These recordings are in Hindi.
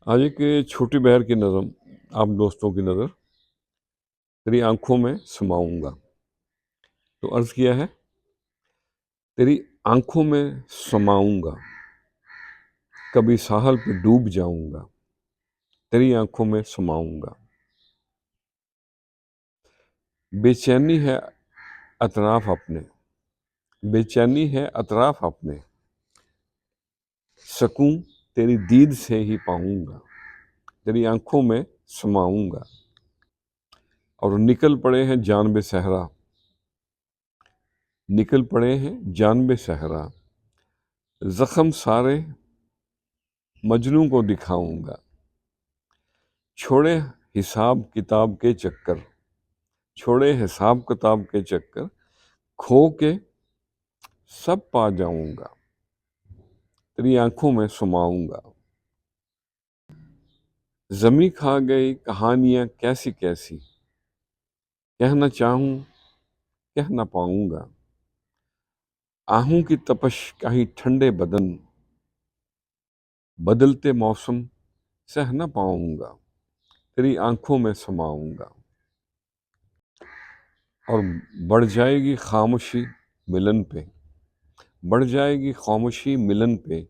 आज एक छोटी बहर की नज़म, आप दोस्तों की नज़र, तेरी आंखों में समाऊंगा। तो अर्ज़ किया है, तेरी आंखों में समाऊंगा, कभी साहल पे डूब जाऊंगा, तेरी आंखों में समाऊंगा। बेचैनी है अतराफ अपने, बेचैनी है अतराफ अपने, सकून तेरी दीद से ही पाऊंगा, तेरी आंखों में समाऊंगा। और निकल पड़े हैं जानबे सहरा, निकल पड़े हैं जानबे सहरा, जख्म सारे मजनू को दिखाऊंगा। छोड़े हिसाब किताब के चक्कर, छोड़े हिसाब किताब के चक्कर, खो के सब पा जाऊंगा, तेरी आंखों में समाऊंगा। जमी खा गई कहानियां कैसी कैसी, कहना चाहूं कह ना पाऊंगा। आहूं की तपश कहीं ठंडे बदन, बदलते मौसम सह न पाऊंगा, तेरी आंखों में समाऊंगा। और बढ़ जाएगी खामोशी मिलन पे, बढ़ जाएगी खामोशी मिलन पे,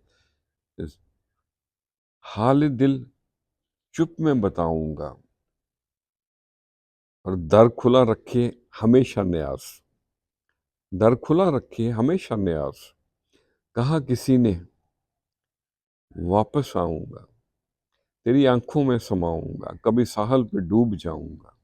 हाल दिल चुप में बताऊंगा। और दर खुला रखे हमेशा न्यास, दर खुला रखे हमेशा न्यास, कहा किसी ने वापस आऊंगा, तेरी आंखों में समाऊंगा, कभी साहल पे डूब जाऊंगा।